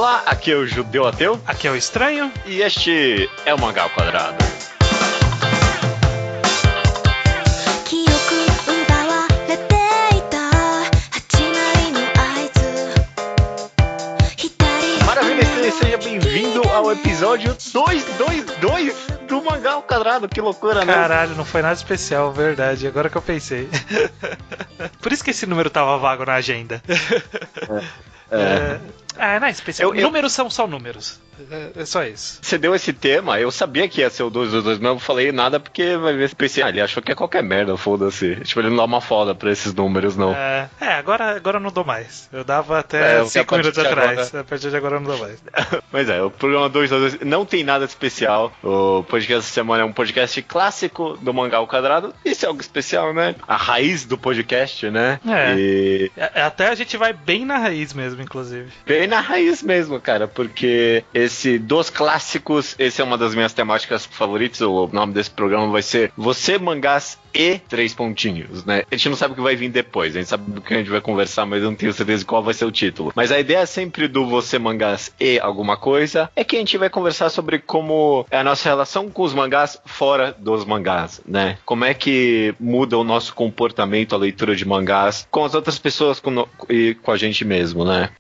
Olá, aqui é o Judeu Ateu. Aqui é o Estranho. E este é o Mangá ao Quadrado. Maravilha, seja bem-vindo ao episódio 222 do Mangá ao Quadrado. Que loucura, né? Caralho, não foi nada especial, verdade. Agora que eu pensei. Por isso que esse número tava vago na agenda. Não é especial. Números são só números. É só isso. Você deu esse tema, eu sabia que ia ser o 222, mas eu não falei nada porque vai ver especial. Ele achou que é qualquer merda, foda-se. Tipo, ele não dá uma foda pra esses números, não. Agora eu não dou mais. Eu dava até 5 minutos atrás. Agora... A partir de agora eu não dou mais. Mas o programa 222 não tem nada especial. O podcast essa semana é um podcast clássico do Mangá ao Quadrado. Isso é algo especial, né? A raiz do podcast, né? Até a gente vai bem na raiz mesmo, inclusive. Bem na raiz mesmo, cara, porque esse dos clássicos, esse é uma das minhas temáticas favoritas. O nome desse programa vai ser Você, Mangás e 3 pontinhos, né? A gente não sabe o que vai vir depois, a gente sabe do que a gente vai conversar, mas eu não tenho certeza de qual vai ser o título. Mas a ideia sempre do Você, Mangás e alguma coisa é que a gente vai conversar sobre como é a nossa relação com os mangás fora dos mangás, né? Como é que muda o nosso comportamento, a leitura de mangás com as outras pessoas e com a gente mesmo, né?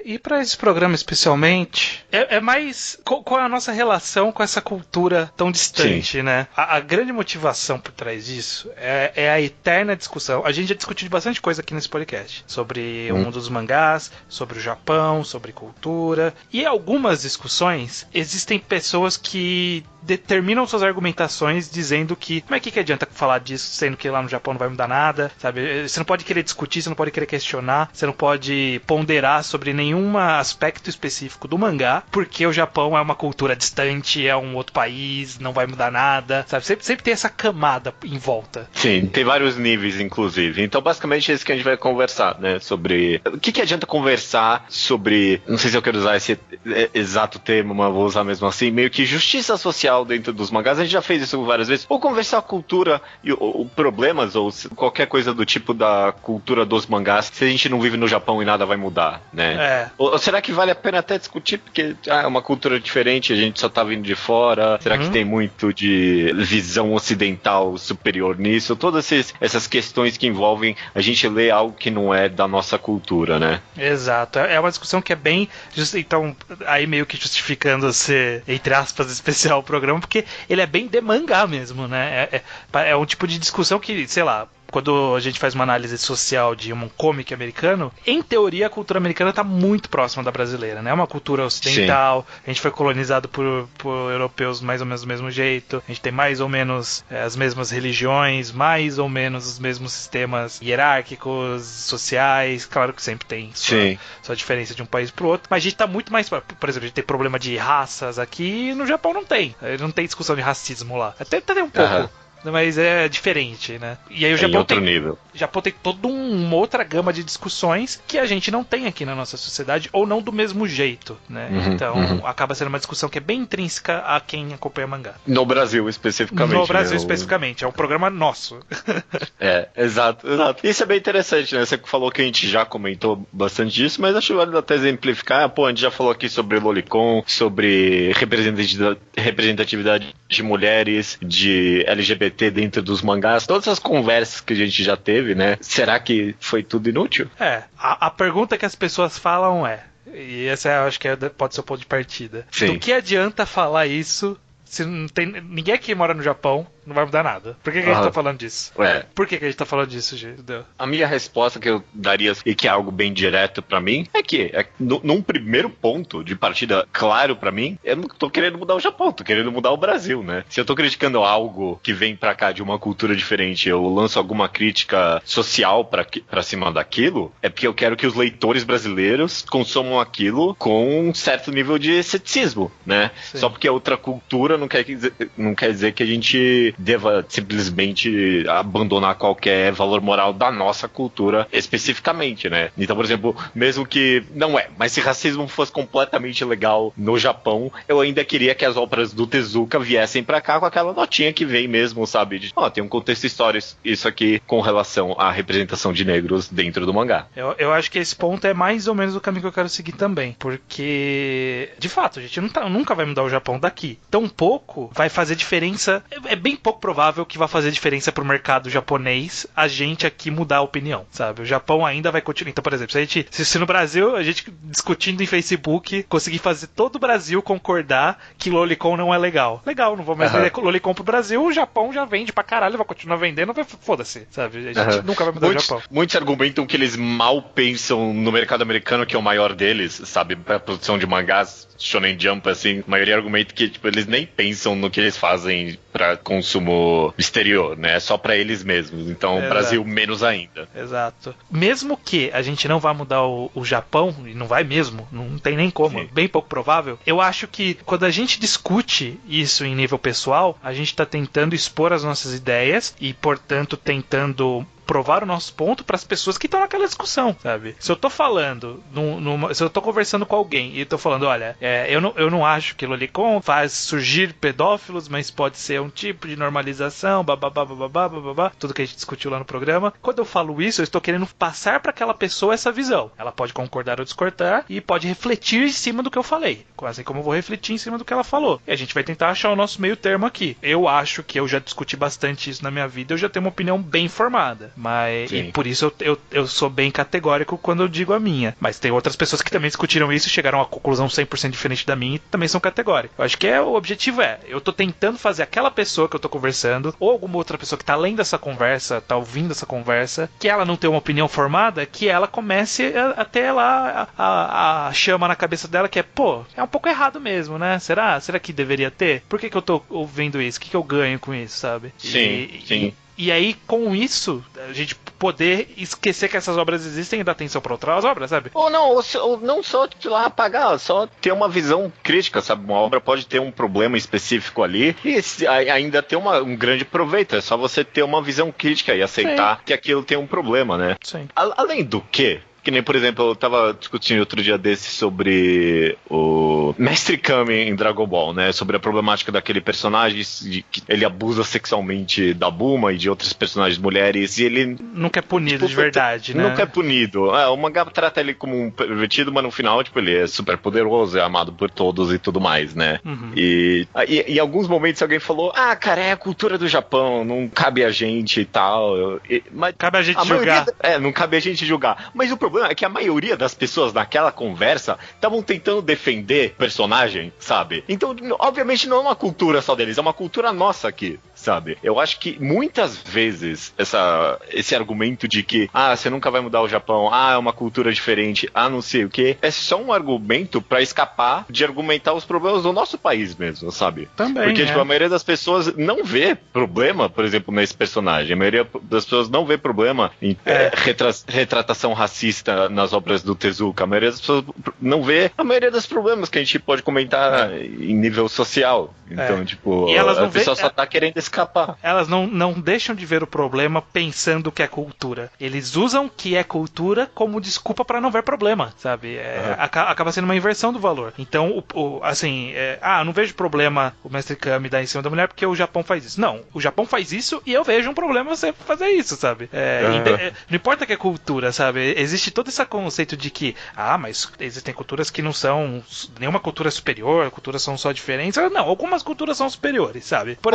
E pra esse programa especialmente, é mais qual é a nossa relação com essa cultura tão distante, né? A grande motivação por trás disso é a eterna discussão. A gente já discutiu bastante coisa aqui nesse podcast sobre o mundo dos mangás, sobre o Japão, sobre cultura. E em algumas discussões existem pessoas que determinam suas argumentações dizendo que como é que adianta falar disso sendo que lá no Japão não vai mudar nada, sabe? Você não pode querer discutir, você não pode querer questionar, você não pode ponderar sobre nenhum aspecto específico do mangá, porque o Japão é uma cultura distante, é um outro país, não vai mudar nada, sabe? Sempre tem essa camada em volta. Sim, tem vários níveis, inclusive. Então, basicamente, é isso que a gente vai conversar, né? Sobre... O que adianta conversar sobre... Não sei se eu quero usar esse exato termo, mas vou usar mesmo assim. Meio que justiça social dentro dos mangás. A gente já fez isso várias vezes. Ou conversar a cultura e problemas, ou qualquer coisa do tipo da cultura dos mangás, se a gente não vive no Japão e nada vai mudar, né? Ou será que vale a pena até discutir? Porque é uma cultura diferente, a gente só tá vindo de fora. Será que tem muito de visão ocidental superior nisso? Todas essas questões que envolvem a gente ler algo que não é da nossa cultura, né? Exato. É uma discussão que é bem... Então, aí meio que justificando ser, entre aspas, especial o programa, porque ele é bem de mangá mesmo, né? É um tipo de discussão que, sei lá, quando a gente faz uma análise social de um comic americano, em teoria a cultura americana está muito próxima da brasileira, né? É uma cultura ocidental. Sim. A gente foi colonizado por europeus mais ou menos do mesmo jeito, a gente tem mais ou menos as mesmas religiões, mais ou menos os mesmos sistemas hierárquicos, sociais. Claro que sempre tem sua diferença de um país para o outro, mas a gente está muito mais... Por exemplo, a gente tem problema de raças aqui, no Japão não tem. Não tem discussão de racismo lá. Até tem um pouco. Mas é diferente, né? E aí o Japão tem toda uma outra gama de discussões que a gente não tem aqui na nossa sociedade, ou não do mesmo jeito, né? Então acaba sendo uma discussão que é bem intrínseca a quem acompanha mangá. No Brasil, especificamente. No Brasil, especificamente. É um programa nosso. Exato. Isso é bem interessante, né? Você falou que a gente já comentou bastante disso, mas acho válido até exemplificar. A gente já falou aqui sobre Lolicon, sobre representatividade de mulheres, de LGBT dentro dos mangás, todas as conversas que a gente já teve, né? Será que foi tudo inútil? A pergunta que as pessoas falam e essa eu acho que pode ser o ponto de partida. Sim. Do que adianta falar isso se não tem ninguém aqui mora no Japão? Não vai mudar nada. Por que a gente tá falando disso? Por que a gente tá falando disso, Judeu? A minha resposta que eu daria, e que é algo bem direto pra mim, é que num primeiro ponto de partida claro pra mim, eu não tô querendo mudar o Japão, tô querendo mudar o Brasil, né? Se eu tô criticando algo que vem pra cá de uma cultura diferente, eu lanço alguma crítica social pra cima daquilo, é porque eu quero que os leitores brasileiros consumam aquilo com um certo nível de ceticismo, né? Sim. Só porque é outra cultura não quer dizer que a gente deva simplesmente abandonar qualquer valor moral da nossa cultura especificamente, né? Então, por exemplo, mesmo que não é, mas se racismo fosse completamente legal no Japão, eu ainda queria que as obras do Tezuka viessem pra cá com aquela notinha que vem mesmo, sabe? De, tem um contexto histórico isso aqui com relação à representação de negros dentro do mangá. Eu acho que esse ponto é mais ou menos o caminho que eu quero seguir também, porque de fato, a gente nunca vai mudar o Japão daqui. Tão pouco vai fazer diferença, é bem pouco provável que vai fazer diferença pro mercado japonês a gente aqui mudar a opinião, sabe? O Japão ainda vai continuar. Então, por exemplo, se no Brasil a gente discutindo em Facebook conseguir fazer todo o Brasil concordar que Lolicon não é legal. Legal, não vou mais vender Lolicon pro Brasil, o Japão já vende pra caralho, vai continuar vendendo, foda-se, sabe? A gente nunca vai mudar o Japão. Muitos argumentam que eles mal pensam no mercado americano, que é o maior deles, sabe? Pra produção de mangás, Shonen Jump, assim, a maioria argumenta que, tipo, eles nem pensam no que eles fazem pra consumo exterior, né? É só pra eles mesmos. Então, o Brasil menos ainda. Exato. Mesmo que a gente não vá mudar o Japão, e não vai mesmo, não tem nem como, bem pouco provável, eu acho que quando a gente discute isso em nível pessoal, a gente tá tentando expor as nossas ideias e, portanto, tentando provar o nosso ponto para as pessoas que estão naquela discussão, sabe? Se eu tô falando, se eu tô conversando com alguém e tô falando, olha, eu não acho que Lolicon faz surgir pedófilos, mas pode ser um tipo de normalização, babá, tudo que a gente discutiu lá no programa. Quando eu falo isso, eu estou querendo passar para aquela pessoa essa visão. Ela pode concordar ou discordar e pode refletir em cima do que eu falei, assim como eu vou refletir em cima do que ela falou. E a gente vai tentar achar o nosso meio termo aqui. Eu acho que eu já discuti bastante isso na minha vida, eu já tenho uma opinião bem formada. E por isso eu sou bem categórico quando eu digo a minha. Mas tem outras pessoas que também discutiram isso e chegaram a uma conclusão 100% diferente da minha e também são categóricas. Eu acho que o objetivo eu tô tentando fazer aquela pessoa que eu tô conversando, ou alguma outra pessoa que tá além dessa conversa, tá ouvindo essa conversa, que ela não tem uma opinião formada, que ela comece a ter lá a chama na cabeça dela que é um pouco errado mesmo, né? Será que deveria ter? Por que eu tô ouvindo isso? O que eu ganho com isso, sabe? Sim. E aí, com isso, a gente poder esquecer que essas obras existem e dar atenção para outras obras, sabe? Ou não só de lá apagar, só ter uma visão crítica, sabe? Uma obra pode ter um problema específico ali e ainda ter um grande proveito. É só você ter uma visão crítica e aceitar que aquilo tem um problema, né? Sim. Além do que nem, por exemplo, eu tava discutindo outro dia desse sobre o Mestre Kami em Dragon Ball, né? Sobre a problemática daquele personagem de que ele abusa sexualmente da Bulma e de outros personagens mulheres e ele nunca é punido de verdade, né? Nunca é punido. O mangá trata ele como um pervertido, mas no final, tipo, ele é super poderoso, é amado por todos e tudo mais, né? Uhum. E em alguns momentos alguém falou, cara, é a cultura do Japão, não cabe a gente e tal. Mas cabe a gente julgar. Não cabe a gente julgar. Mas o problema é que a maioria das pessoas naquela conversa estavam tentando defender o personagem, sabe? Então, obviamente, não é uma cultura só deles, é uma cultura nossa aqui, sabe? Eu acho que muitas vezes esse argumento de que, você nunca vai mudar o Japão, é uma cultura diferente, não sei o quê, é só um argumento pra escapar de argumentar os problemas do nosso país mesmo, sabe? Também, porque, tipo, a maioria das pessoas não vê problema, por exemplo, nesse personagem. A maioria das pessoas não vê problema em retratação racista nas obras do Tezuka. A maioria das pessoas não vê a maioria dos problemas que a gente pode comentar em nível social. Então, tipo, a pessoa só tá querendo escapar. Elas não deixam de ver o problema pensando que é cultura. Eles usam que é cultura como desculpa pra não ver problema, sabe? Acaba sendo uma inversão do valor. Então, não vejo problema o Mestre Kami dar em cima da mulher porque o Japão faz isso. Não, o Japão faz isso e eu vejo um problema você fazer isso, sabe? Não importa que é cultura, sabe? Existe todo esse conceito de que, mas existem culturas que não são nenhuma cultura superior, culturas são só diferentes. Não, algumas culturas são superiores, sabe? Por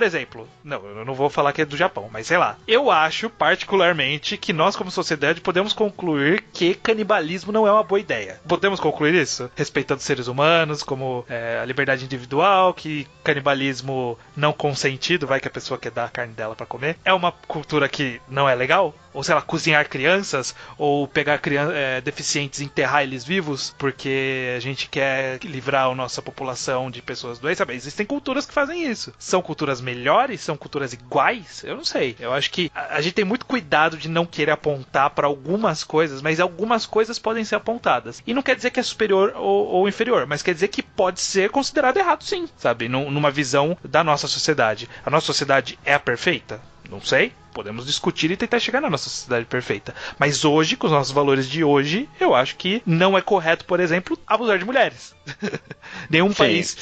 exemplo, não, eu não vou falar que é do Japão, mas sei lá. Eu acho, particularmente, que nós, como sociedade, podemos concluir que canibalismo não é uma boa ideia. Podemos concluir isso? Respeitando os seres humanos, como a liberdade individual, que canibalismo não consentido, vai que a pessoa quer dar a carne dela pra comer, é uma cultura que não é legal? ou sei lá, cozinhar crianças, ou pegar deficientes e enterrar eles vivos, porque a gente quer livrar a nossa população de pessoas doentes, sabe? Existem culturas que fazem isso. São culturas melhores? São culturas iguais? Eu não sei. Eu acho que a gente tem muito cuidado de não querer apontar para algumas coisas, mas algumas coisas podem ser apontadas. E não quer dizer que é superior ou inferior, mas quer dizer que pode ser considerado errado sim, sabe? Numa visão da nossa sociedade. A nossa sociedade é a perfeita? Não sei. Podemos discutir e tentar chegar na nossa sociedade perfeita. Mas hoje, com os nossos valores de hoje, eu acho que não é correto, por exemplo, abusar de mulheres. Nenhum país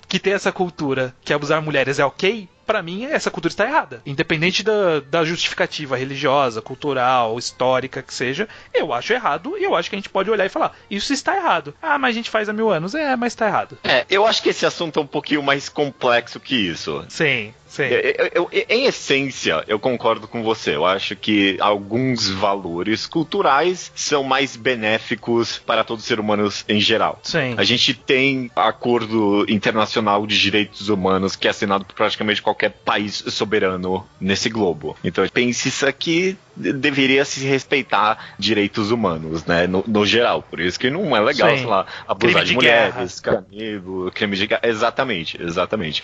que tem essa cultura que abusar de mulheres é ok, pra mim, essa cultura está errada. Independente da justificativa religiosa, cultural, histórica que seja, eu acho errado e eu acho que a gente pode olhar e falar, isso está errado. Ah, mas a gente faz há 1000 anos. Mas está errado. Eu acho que esse assunto é um pouquinho mais complexo que isso. Sim. Em essência, eu concordo com você. Eu acho que alguns valores culturais são mais benéficos para todos os seres humanos em geral. Sim. A gente tem acordo internacional de direitos humanos que é assinado por praticamente qualquer país soberano nesse globo. Então, pense isso aqui, deveria se respeitar direitos humanos, né, no geral. Por isso que não é legal, sei lá, abusar de mulheres, crime de guerra. Exatamente.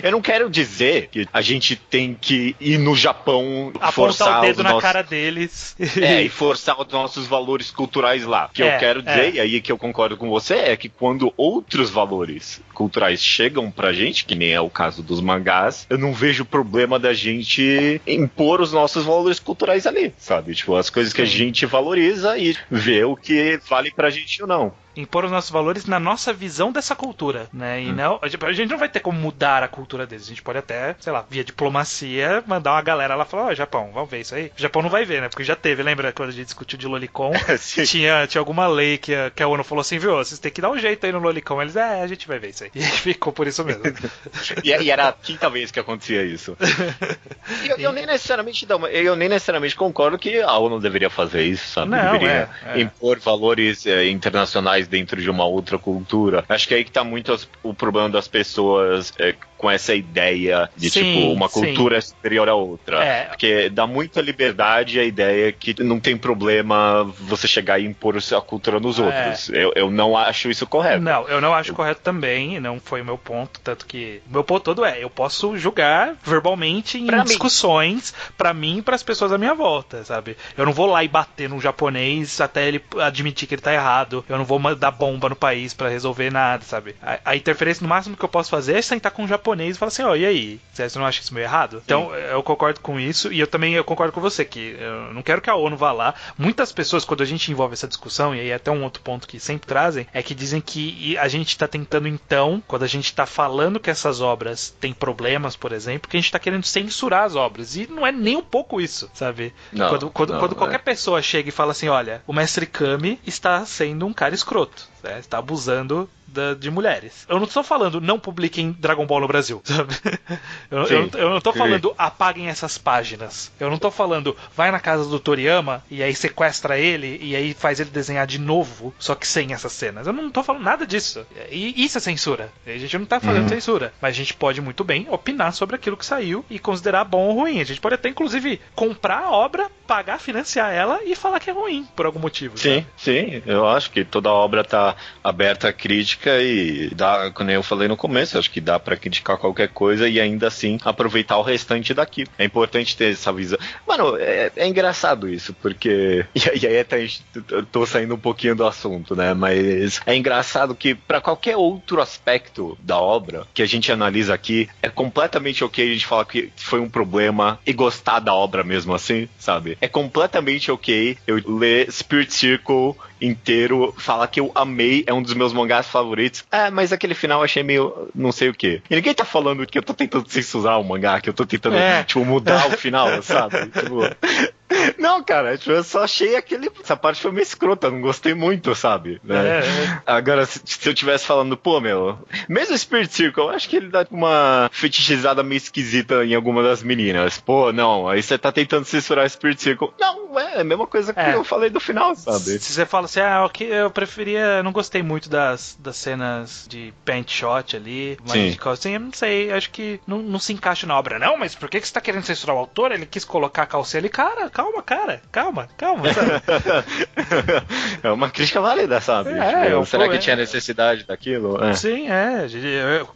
Eu não quero dizer que a gente tem que ir no Japão, apontar o dedo na cara deles e forçar os nossos valores culturais lá. O que eu quero dizer, e aí que eu concordo com você, é que quando outros valores culturais chegam pra gente, que nem é o caso dos mangás, eu não vejo problema da gente impor os nossos valores culturais ali, sabe? Tipo, as coisas que a gente valoriza e ver o que vale pra gente ou não. Impor os nossos valores na nossa visão dessa cultura, né? E não, a gente não vai ter como mudar a cultura deles. A gente pode até, sei lá, via diplomacia, mandar uma galera lá e falar, Japão, vamos ver isso aí. O Japão não vai ver, né? Porque já teve, lembra quando a gente discutiu de Lolicon? tinha alguma lei que a ONU falou assim, viu, vocês têm que dar um jeito aí no Lolicon. Eles, a gente vai ver isso aí. E ficou por isso mesmo. e era a quinta vez que acontecia isso. Eu nem necessariamente concordo que a ONU deveria fazer isso, sabe? Não, deveria impor valores internacionais dentro de uma outra cultura. Acho que aí que tá muito o problema das pessoas com essa ideia de, tipo, uma cultura superior à outra. Porque dá muita liberdade a ideia que não tem problema você chegar e impor a sua cultura nos outros. Eu não acho isso correto. Não, eu não acho correto também, não foi o meu ponto, tanto que o meu ponto todo eu posso julgar verbalmente em discussões pra mim e pras pessoas à minha volta, sabe? Eu não vou lá e bater num japonês até ele admitir que ele tá errado, eu não vou dar bomba no país pra resolver nada, sabe? A interferência, no máximo que eu posso fazer é sentar com um japonês e falar assim, e aí? Você não acha isso meio errado? Então, eu concordo com isso e eu concordo com você, que eu não quero que a ONU vá lá. Muitas pessoas, quando a gente envolve essa discussão, e aí até um outro ponto que sempre trazem, é que dizem que a gente tá tentando então, quando a gente tá falando que essas obras têm problemas, por exemplo, que a gente tá querendo censurar as obras. E não é nem um pouco isso, sabe? Quando qualquer pessoa chega e fala assim, olha, o Mestre Kami está sendo um cara escroto, né? Está abusando de mulheres. Eu não estou falando não publiquem Dragon Ball no Brasil, sabe? Eu não estou falando apaguem essas páginas. Eu não estou falando vai na casa do Toriyama e aí sequestra ele e aí faz ele desenhar de novo, só que sem essas cenas. Eu não estou falando nada disso. E isso é censura. A gente não está fazendo censura. Mas a gente pode muito bem opinar sobre aquilo que saiu e considerar bom ou ruim. A gente pode até, inclusive, comprar a obra, pagar, financiar ela e falar que é ruim, por algum motivo. Sim. Eu acho que toda obra está aberta à crítica e dá, como eu falei no começo, acho que dá pra criticar qualquer coisa e ainda assim aproveitar o restante daqui. É importante ter essa visão. Mano, é engraçado isso, porque e aí até tô saindo um pouquinho do assunto, né, mas é engraçado que pra qualquer outro aspecto da obra que a gente analisa aqui, é completamente ok a gente falar que foi um problema e gostar da obra mesmo assim, sabe? É completamente ok eu ler Spirit Circle inteiro, falar que eu amei, é um dos meus mangás favoritos. Mas aquele final eu achei meio não sei o que. E ninguém tá falando que eu tô tentando censurar o mangá, que eu tô tentando, mudar o final, sabe? Não, cara, eu só achei essa parte foi meio escrota, não gostei muito, sabe? Né? Agora, se eu tivesse falando, mesmo Spirit Circle, eu acho que ele dá uma fetichizada meio esquisita em alguma das meninas. Não, aí você tá tentando censurar Spirit Circle. Não, é a mesma coisa que eu falei do final, sabe? Se você fala assim, eu preferia, não gostei muito das cenas de paint shot ali, mas assim, eu não sei, acho que não se encaixa na obra. Não, mas por que você tá querendo censurar o autor? Ele quis colocar a calcinha ali. Cara, calma, sabe? É uma crítica válida, sabe? Será que tinha necessidade daquilo? Sim,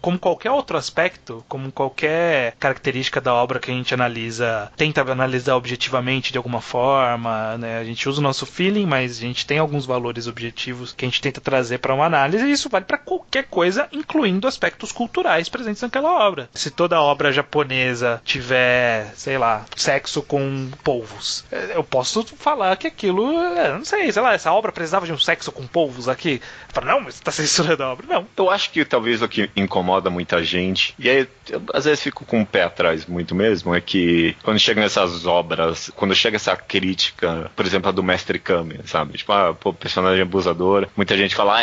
como qualquer outro aspecto, como qualquer característica da obra que a gente analisa, tenta analisar objetivamente de alguma forma, né? A gente usa o nosso feeling, mas a gente tem alguns valores objetivos que a gente tenta trazer para uma análise, e isso vale para qualquer coisa, incluindo aspectos culturais presentes naquela obra. Se toda obra japonesa tiver, sei lá, sexo com polvos, eu posso falar que aquilo, não sei lá, essa obra precisava de um sexo com polvos aqui. Fala, não, mas você tá censurando a obra. Não. Eu acho que talvez o que incomoda muita gente, e aí eu às vezes fico com o pé atrás muito mesmo, é que quando chegam essas obras, quando chega essa crítica, por exemplo, a do Mestre Kami, sabe? Tipo, personagem abusador, muita gente fala,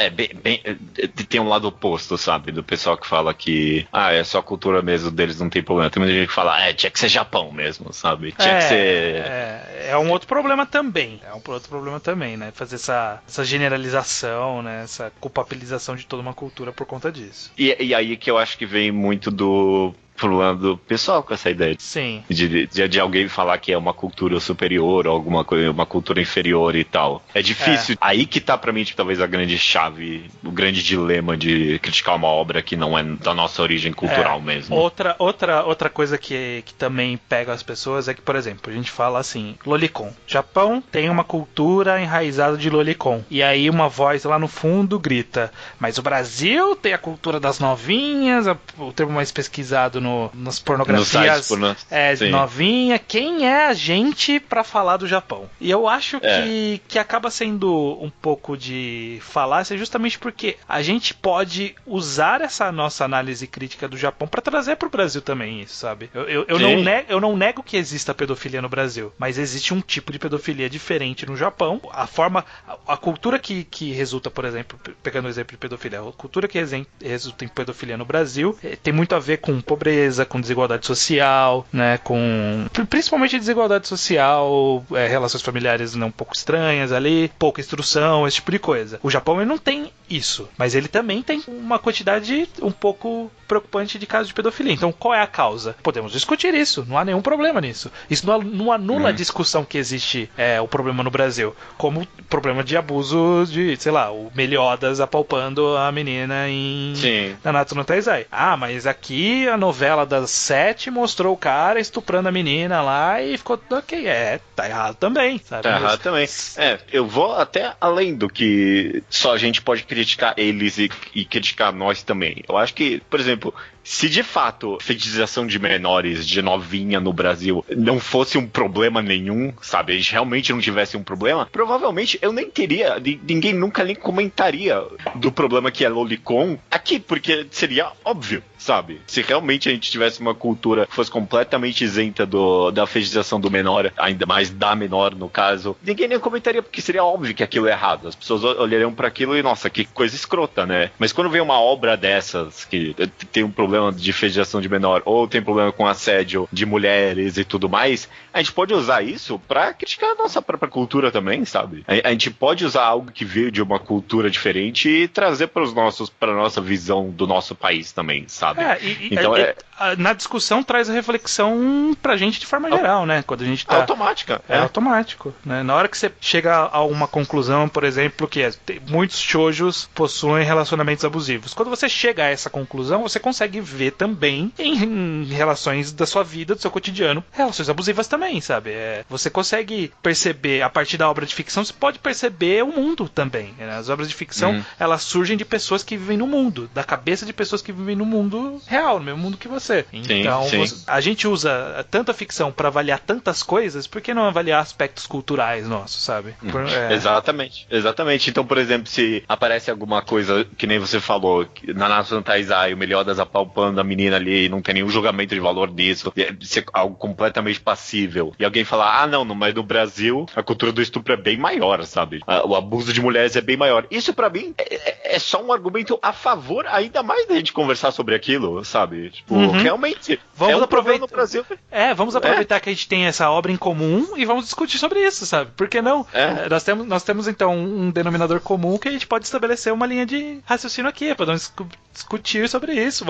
tem um lado oposto, sabe? Do pessoal que fala que, é só a cultura mesmo deles, não tem problema. Tem muita gente que fala, tinha que ser Japão mesmo, sabe? Tinha que ser... É um outro problema também. Né? Fazer essa generalização, né? Essa culpabilização de toda uma cultura por conta disso. E aí que eu acho que vem muito do problema do pessoal com essa ideia. Sim. De alguém falar que é uma cultura superior ou alguma coisa, uma cultura inferior e tal. É difícil. Aí que tá pra mim, tipo, talvez a grande chave, o grande dilema de criticar uma obra que não é da nossa origem cultural mesmo. Outra coisa que também pega as pessoas é que, por exemplo, a gente fala assim, lolicon. Japão tem uma cultura enraizada de lolicon. E aí uma voz lá no fundo grita, mas o Brasil tem a cultura das novinhas, o termo mais pesquisado nas pornografias novinha. Quem é a gente pra falar do Japão? E eu acho que acaba sendo um pouco de falácia justamente porque a gente pode usar essa nossa análise crítica do Japão pra trazer pro Brasil também isso, sabe? Eu não nego que exista pedofilia no Brasil, mas existe um tipo de pedofilia diferente no Japão. A cultura que resulta, por exemplo, pegando o exemplo de pedofilia, a cultura que resulta em pedofilia no Brasil tem muito a ver com pobreza, com desigualdade social, né, com principalmente desigualdade social, relações familiares um pouco estranhas ali, pouca instrução, esse tipo de coisa. O Japão ele não tem isso, mas ele também tem uma quantidade um pouco preocupante de casos de pedofilia. Então, qual é a causa? Podemos discutir isso, não há nenhum problema nisso. Isso não anula a discussão que existe o problema no Brasil, como o problema de abuso de, sei lá, o Meliodas apalpando a menina em Nanatsu no Taizai. Mas aqui a novela das 7 mostrou o cara estuprando a menina lá e ficou ok, tá errado também, sabe? Tá errado também. Eu vou até além do que só a gente pode criticar eles e criticar nós também. Eu acho que, por exemplo, se de fato a fetichização de menores, de novinha no Brasil não fosse um problema nenhum, sabe? A gente realmente não tivesse um problema, provavelmente eu nem teria, ninguém nunca nem comentaria do problema que é lolicon aqui, porque seria óbvio, sabe? Se realmente a gente tivesse uma cultura que fosse completamente isenta da fetichização do menor, ainda mais da menor no caso, ninguém nem comentaria, porque seria óbvio que aquilo é errado. As pessoas olhariam para aquilo e, nossa, que coisa escrota, né? Mas quando vem uma obra dessas, que tem um problema de fetichização de menor, ou tem problema com assédio de mulheres e tudo mais, a gente pode usar isso pra criticar a nossa própria cultura também, sabe? A gente pode usar algo que veio de uma cultura diferente e trazer pra nossa visão do nosso país também, sabe? Então na discussão traz a reflexão pra gente de forma geral, né? Quando a gente tá... automática. É automático, né? Na hora que você chega a uma conclusão, por exemplo, que muitos shoujos possuem relacionamentos abusivos. Quando você chega a essa conclusão, você consegue ver também em relações da sua vida, do seu cotidiano, relações abusivas também, sabe? Você consegue perceber, a partir da obra de ficção, você pode perceber o mundo também, né? As obras de ficção, elas surgem de pessoas que vivem no mundo, da cabeça de pessoas que vivem no mundo real, no mesmo mundo que você. Então, a gente usa tanta ficção para avaliar tantas coisas, por que não avaliar aspectos culturais nossos, sabe? Exatamente. Então, por exemplo, se aparece alguma coisa, que nem você falou, na Nanatsu no Taizai, o Meliodas apalpando apalpando a menina ali e não tem nenhum julgamento de valor disso, ser algo completamente passível. E alguém falar, não, mas no Brasil a cultura do estupro é bem maior, sabe? O abuso de mulheres é bem maior. Isso pra mim é só um argumento a favor ainda mais da gente conversar sobre aquilo, sabe? Tipo, realmente, vamos aproveitar no Brasil. Vamos aproveitar que a gente tem essa obra em comum e vamos discutir sobre isso, sabe? Por que não? Nós temos então um denominador comum que a gente pode estabelecer uma linha de raciocínio aqui, podemos discutir sobre isso,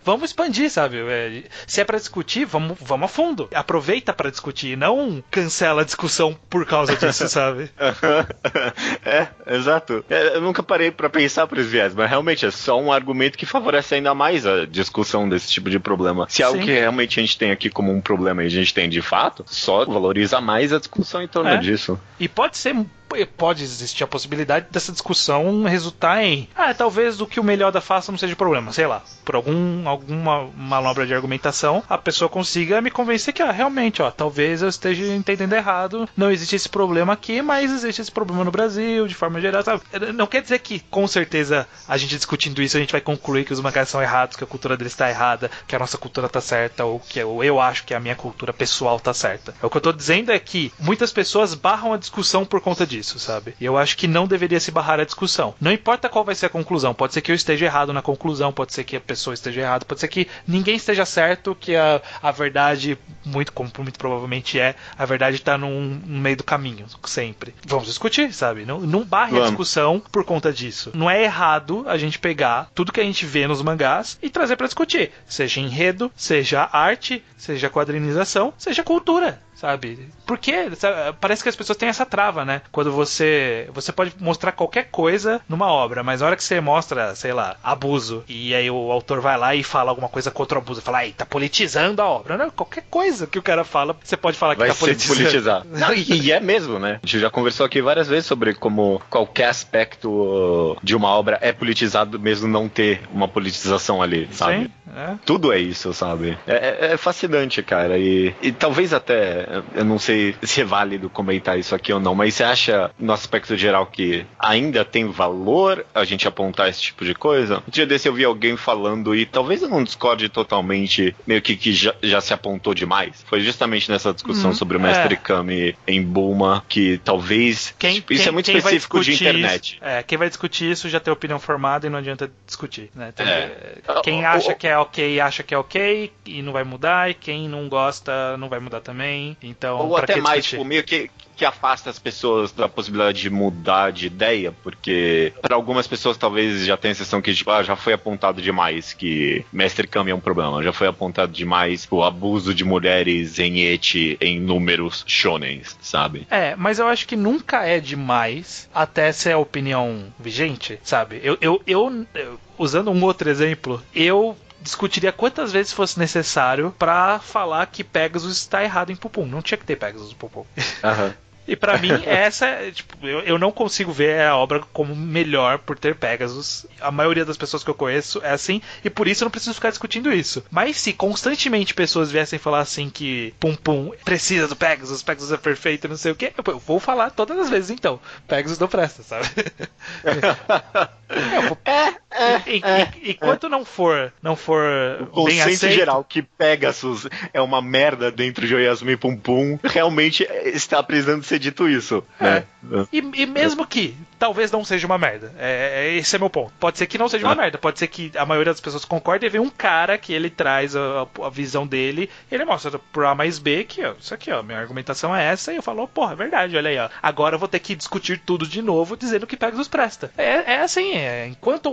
vamos expandir, sabe? Se é pra discutir, vamos a fundo. Aproveita pra discutir, não cancela a discussão por causa disso, sabe? Exato. Eu nunca parei pra pensar por esse viés, mas realmente é só um argumento que favorece ainda mais a discussão desse tipo de problema. Se é algo que realmente a gente tem aqui como um problema e a gente tem de fato, só valoriza mais a discussão em torno disso. E pode existir a possibilidade dessa discussão resultar em talvez o que o Melhoda faça não seja problema, sei lá, por alguma manobra de argumentação a pessoa consiga me convencer que realmente, talvez eu esteja entendendo errado, não existe esse problema aqui, mas existe esse problema no Brasil, de forma geral, sabe? Não quer dizer que com certeza a gente discutindo isso a gente vai concluir que os mangás são errados, que a cultura deles está errada, que a nossa cultura tá certa, ou que eu acho que a minha cultura pessoal tá certa. O que eu tô dizendo é que muitas pessoas barram a discussão por conta disso, sabe? E eu acho que não deveria se barrar a discussão. Não importa qual vai ser a conclusão. Pode ser que eu esteja errado na conclusão, pode ser que a pessoa esteja errada, pode ser que ninguém esteja certo, que a verdade, muito provavelmente a verdade tá no meio do caminho, sempre. Vamos discutir, sabe? Não barre a discussão por conta disso. Não é errado a gente pegar tudo que a gente vê nos mangás e trazer pra discutir. Seja enredo, seja arte, seja quadrinização, seja cultura. Sabe? Porque parece que as pessoas têm essa trava, né? Quando você pode mostrar qualquer coisa numa obra, mas na hora que você mostra, sei lá, abuso, e aí o autor vai lá e fala alguma coisa contra o abuso, fala, tá politizando a obra, né? Qualquer coisa que o cara fala, você pode falar que vai tá politizando. Não, e é mesmo, né? A gente já conversou aqui várias vezes sobre como qualquer aspecto de uma obra é politizado, mesmo não ter uma politização ali, sabe? Sim, Tudo é isso, sabe? É fascinante, cara, e talvez até eu não sei se é válido comentar isso aqui ou não, mas você acha, no aspecto geral, que ainda tem valor a gente apontar esse tipo de coisa? Um dia desse eu vi alguém falando, e talvez eu não discorde totalmente, meio que já se apontou demais. Foi justamente nessa discussão sobre o Mestre Kami em Bulma, que talvez... isso é muito específico de internet. Quem vai discutir isso já tem opinião formada e não adianta discutir, né? Quem acha que é ok, acha que é ok, e não vai mudar, e quem não gosta, não vai mudar também. Então, ou até mais, tipo, meio que afasta as pessoas da possibilidade de mudar de ideia, porque para algumas pessoas talvez já tenha a sensação que tipo, já foi apontado demais que Mestre Kami é um problema, já foi apontado demais o abuso de mulheres em ecchi em números shonens, sabe? Mas eu acho que nunca é demais até ser a opinião vigente, sabe? Eu usando um outro exemplo, eu discutiria quantas vezes fosse necessário pra falar que Pegasus está errado em Pupum. Não tinha que ter Pegasus no Pupum. E pra mim, eu não consigo ver a obra como melhor por ter Pegasus. A maioria das pessoas que eu conheço é assim, e por isso eu não preciso ficar discutindo isso. Mas se constantemente pessoas viessem falar assim que Pum precisa do Pegasus é perfeito, não sei o que, eu vou falar todas as vezes então. Pegasus não presta, sabe? Enquanto não for o bem consenso aceito, geral que Pegasus é uma merda dentro de Oyasumi Pum realmente está precisando ser dito isso, né? E mesmo que talvez não seja uma merda, esse é meu ponto. Pode ser que não seja uma merda, pode ser que a maioria das pessoas concorde e vem um cara que ele traz a visão dele, ele mostra por A mais B que isso aqui, minha argumentação é essa, e eu falo, porra, é verdade, olha aí, agora eu vou ter que discutir tudo de novo dizendo que Pegasus presta. Assim, enquanto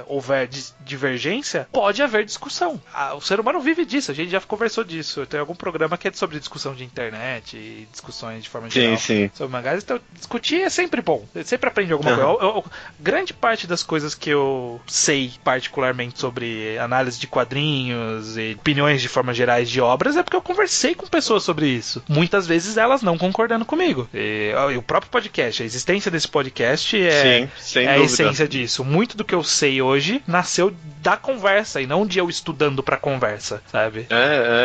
houver divergência, pode haver discussão. O ser humano vive disso, a gente já conversou disso. Tem algum programa que é sobre discussão de internet e discussões de forma geral sobre mangás, então discutir é sempre bom, sempre aprende alguma coisa. Grande parte das coisas que eu sei particularmente sobre análise de quadrinhos e opiniões de forma gerais de obras é porque eu conversei com pessoas sobre isso, muitas vezes elas não concordando comigo, e o próprio podcast, a existência desse podcast é a essência disso. Muito do que eu sei sei hoje nasceu da conversa e não de eu estudando pra conversa, sabe?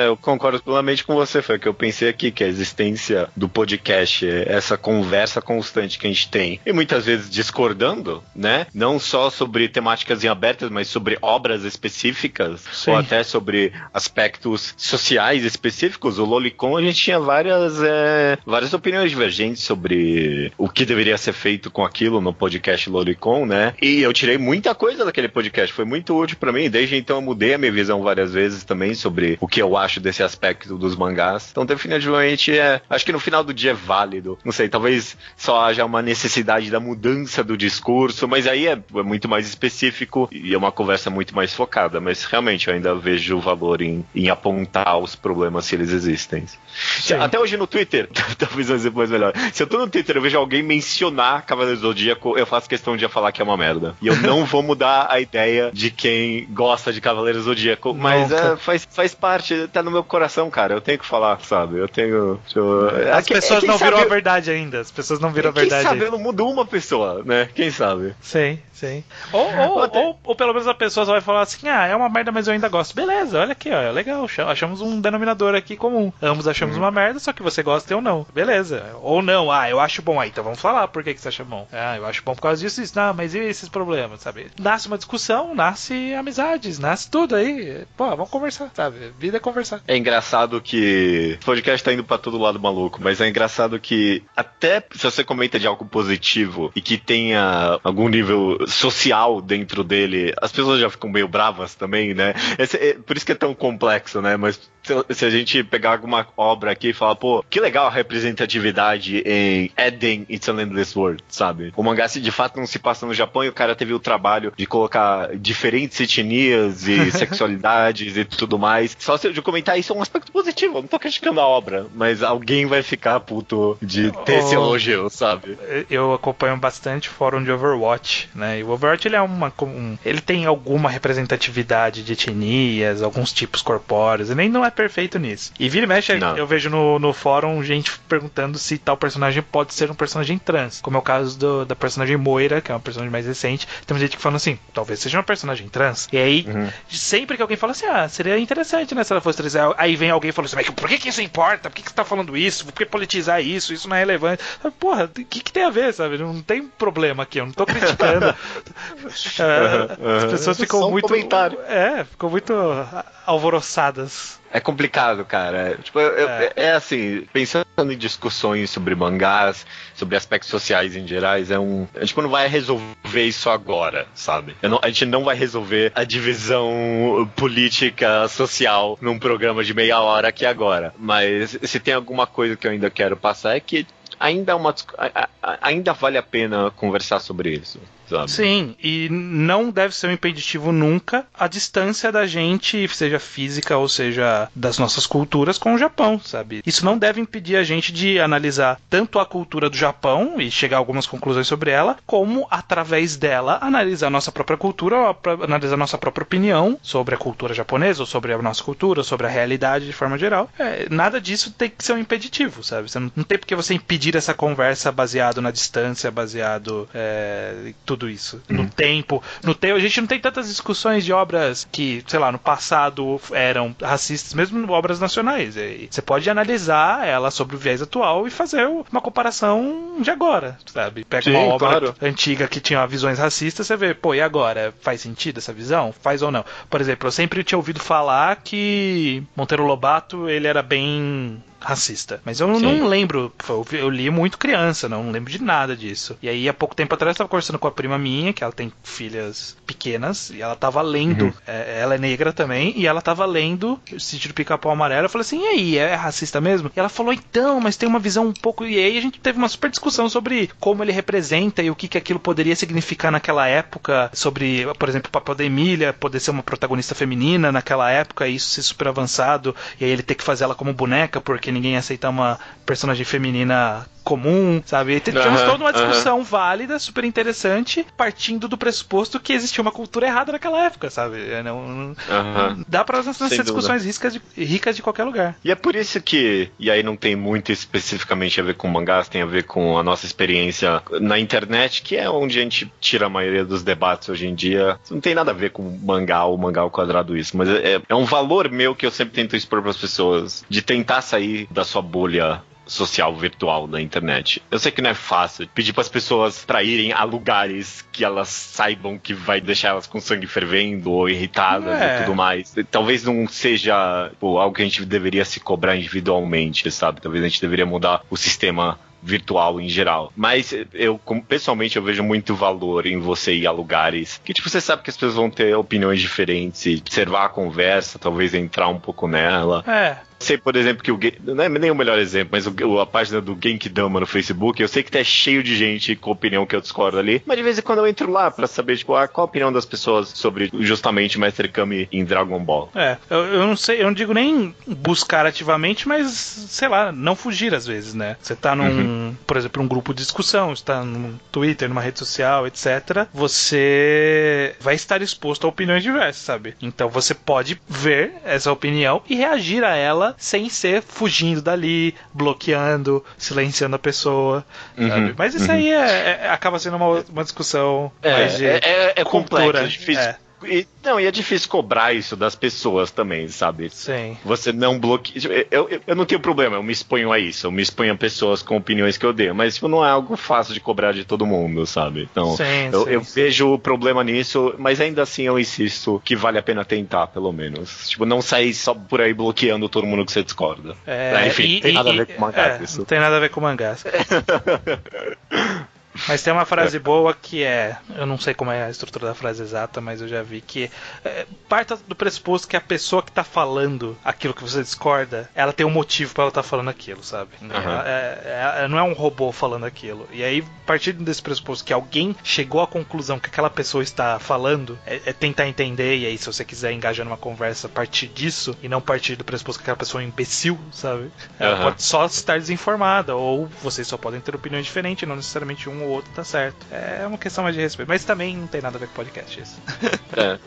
Eu concordo plenamente com você, foi o que eu pensei aqui, que a existência do podcast é essa conversa constante que a gente tem, e muitas vezes discordando, né? Não só sobre temáticas em abertas, mas sobre obras específicas, Sim. ou até sobre aspectos sociais específicos. O Lolicon, a gente tinha várias opiniões divergentes sobre o que deveria ser feito com aquilo no podcast Lolicon, né? E eu tirei muita coisa daquele podcast, foi muito útil pra mim. Desde então eu mudei a minha visão várias vezes também sobre o que eu acho desse aspecto dos mangás. Então definitivamente acho que no final do dia é válido. Não sei, talvez só haja uma necessidade da mudança do discurso, mas aí é muito mais específico e é uma conversa muito mais focada. Mas realmente eu ainda vejo o valor em apontar os problemas se eles existem. Sim. Até hoje no Twitter, talvez um exemplo mais melhor. Se eu tô no Twitter e eu vejo alguém mencionar Cavaleiros do Zodíaco, eu faço questão de falar que é uma merda. E eu não vou mudar a ideia de quem gosta de Cavaleiros do Zodíaco. Mas faz parte, tá no meu coração, cara. Eu tenho que falar, sabe? Eu tenho. As pessoas não viram a verdade ainda. As pessoas não viram a verdade. Quem sabe eu não mudo uma pessoa, né? Quem sabe? Sim. Ou pelo menos a pessoa só vai falar assim: é uma merda, mas eu ainda gosto. Beleza, olha aqui, ó, é legal. Achamos um denominador aqui comum. Ambos achamos uma merda, só que você gosta e eu não. Beleza. Ou não, eu acho bom. Então vamos falar por que você acha bom. Eu acho bom por causa disso, isso. Não, mas e esses problemas, sabe? Nasce uma discussão, nasce amizades, nasce tudo aí. Pô, vamos conversar, sabe? Vida é conversar. É engraçado que o podcast tá indo pra todo lado maluco, mas é engraçado que até se você comenta de algo positivo e que tenha algum nível social dentro dele, as pessoas já ficam meio bravas também, né? Por isso que é tão complexo, né? Mas se a gente pegar alguma obra aqui e falar, pô, que legal a representatividade em Eden, It's an Endless World, sabe? O mangá de fato não se passa no Japão e o cara teve o trabalho de colocar diferentes etnias e sexualidades e tudo mais. Só de comentar isso é um aspecto positivo, eu não tô criticando a obra, mas alguém vai ficar puto de ter esse elogio, sabe? Eu acompanho bastante o fórum de Overwatch, né? E o Overwatch ele ele tem alguma representatividade de etnias, alguns tipos corpóreos, e nem não é perfeito nisso. E vira e mexe, eu vejo no fórum gente perguntando se tal personagem pode ser um personagem trans, como é o caso da personagem Moira, que é uma personagem mais recente. Tem gente que fala assim, talvez seja uma personagem trans. E aí, sempre que alguém fala assim, seria interessante, né, se ela fosse trans. Aí vem alguém e fala assim, mas por que isso importa? Por que você tá falando isso? Por que politizar isso? Isso não é relevante. Porra, o que tem a ver, sabe? Não tem problema aqui, eu não tô criticando. As pessoas ficam muito... ficam muito alvoroçadas. É complicado, cara. Tipo, é assim, pensando em discussões sobre mangás, sobre aspectos sociais em gerais, a gente não vai resolver isso agora, sabe? A gente não vai resolver a divisão política, social num programa de meia hora aqui agora. Mas se tem alguma coisa que eu ainda quero passar é que ainda vale a pena conversar sobre isso, sabe? Sim, e não deve ser um impeditivo nunca a distância da gente, seja física ou seja das nossas culturas, com o Japão, sabe? Isso não deve impedir a gente de analisar tanto a cultura do Japão e chegar a algumas conclusões sobre ela, como através dela analisar a nossa própria cultura, analisar a nossa própria opinião sobre a cultura japonesa, ou sobre a nossa cultura, ou sobre a realidade de forma geral. Nada disso tem que ser um impeditivo, sabe? Você não tem porque você impedir essa conversa baseado na distância, baseado em tudo isso. No tempo. A gente não tem tantas discussões de obras que, sei lá, no passado eram racistas, mesmo obras nacionais. Você pode analisar ela sobre o viés atual e fazer uma comparação de agora, sabe? Pega uma obra antiga que tinha visões racistas, você vê, pô, e agora? Faz sentido essa visão? Faz ou não? Por exemplo, eu sempre tinha ouvido falar que Monteiro Lobato, ele era bem racista. Mas eu não lembro, eu li muito criança, não lembro de nada disso. E aí, há pouco tempo atrás, eu estava conversando com a prima minha, que ela tem filhas pequenas, e ela estava lendo, ela é negra também, e ela estava lendo o Sítio do Pica-Pau Amarelo. Eu falei assim, e aí, é racista mesmo? E ela falou, então, mas tem uma visão um pouco... E aí a gente teve uma super discussão sobre como ele representa e o que aquilo poderia significar naquela época, sobre, por exemplo, o papel da Emília poder ser uma protagonista feminina naquela época, e isso ser super avançado, e aí ele ter que fazer ela como boneca, porque ninguém ia aceitar uma personagem feminina comum, sabe? E tivemos toda uma discussão válida, super interessante, partindo do pressuposto que existia uma cultura errada naquela época, sabe? Não dá pra ser discussões ricas de qualquer lugar. E é por isso que, e aí não tem muito especificamente a ver com mangás, tem a ver com a nossa experiência na internet, que é onde a gente tira a maioria dos debates hoje em dia. Não tem nada a ver com mangá ou mangá ao quadrado isso, mas é um valor meu que eu sempre tento expor para as pessoas, de tentar sair da sua bolha social virtual da internet. Eu sei que não é fácil pedir para as pessoas para irem a lugares que elas saibam que vai deixar elas com sangue fervendo ou irritadas e tudo mais. Talvez não seja algo que a gente deveria se cobrar individualmente, sabe? Talvez a gente deveria mudar o sistema virtual em geral. Mas eu, pessoalmente, eu vejo muito valor em você ir a lugares que, tipo, você sabe que as pessoas vão ter opiniões diferentes e observar a conversa, talvez entrar um pouco nela. Sei, por exemplo, que não é nem o melhor exemplo, mas a página do Genkidama no Facebook, eu sei que tá cheio de gente com opinião que eu discordo ali, mas de vez em quando eu entro lá pra saber, tipo, qual a opinião das pessoas sobre justamente Mestre Kami em Dragon Ball. Eu não sei, eu não digo nem buscar ativamente, mas, sei lá, não fugir às vezes, né? Você tá por exemplo, um grupo de discussão, está no Twitter, numa rede social, etc. Você vai estar exposto a opiniões diversas, sabe? Então você pode ver essa opinião e reagir a ela sem ser fugindo dali, bloqueando, silenciando a pessoa, sabe? Mas isso aí acaba sendo uma discussão mais de complexo, é difícil. E é difícil cobrar isso das pessoas também, sabe? Sim. Você não bloqueia. Eu não tenho problema, eu me exponho a isso. Eu me exponho a pessoas com opiniões que eu odeio. Mas não é algo fácil de cobrar de todo mundo, sabe? Então, eu vejo o problema nisso, mas ainda assim eu insisto que vale a pena tentar, pelo menos. Tipo, não sair só por aí bloqueando todo mundo que você discorda. Enfim, tem nada a ver com mangás. Isso. Não tem nada a ver com mangás. Mas tem uma frase boa que eu não sei como é a estrutura da frase exata, mas eu já vi que parta do pressuposto que a pessoa que tá falando aquilo que você discorda, ela tem um motivo pra ela tá falando aquilo, sabe? Ela não é um robô falando aquilo. E aí, partindo desse pressuposto que alguém chegou à conclusão que aquela pessoa está falando, é tentar entender, e aí se você quiser engajar numa conversa, partir disso, e não partir do pressuposto que aquela pessoa é um imbecil, sabe? Ela pode só estar desinformada, ou vocês só podem ter opiniões diferentes, não necessariamente um ou outro tá certo. É uma questão mais de respeito. Mas também não tem nada a ver com podcast isso.